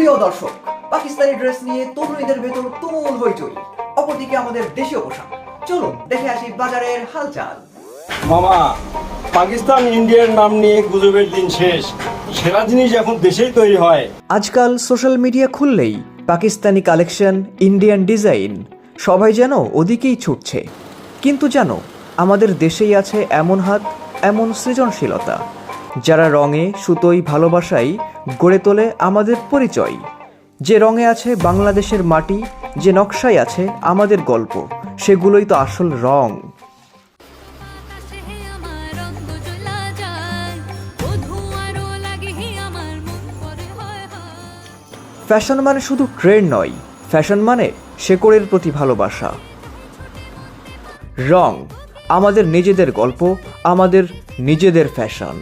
প্রিয় দর্শক, পাকিস্তানি ড্রেস নিয়ে তরুণীদের ভেতর তুমুল হইচই। অপরদিকে আমাদের দেশীয় পোশাক। চলুন দেখে আসি বাজারের হালচাল। মামা, পাকিস্তান ইন্ডিয়ার নাম নিয়ে গুজবের দিন শেষ। সেরা জিনিস এখন দেশেই তৈরি হয়। আজকাল সোশ্যাল মিডিয়া খুললেই পাকিস্তানি কালেকশন, ইন্ডিয়ান ডিজাইন, সবাই যেন ওদিকেই ছুটছে। কিন্তু জানো, আমাদের দেশেই আছে এমন হাত, এমন সৃজনশীলতা, যারা রঙে, সুতোয়, ভালোবাসায় গড়ে তোলে আমাদের পরিচয়। যে রঙে আছে বাংলাদেশের মাটি, যে নকশায় আছে আমাদের গল্প, সেগুলোই তো আসল রং। ফ্যাশন মানে শুধু ট্রেন্ড নয়, ফ্যাশন মানে শেকড়ের প্রতি ভালোবাসা। রং আমাদের নিজেদের গল্প, আমাদের নিজেদের ফ্যাশন।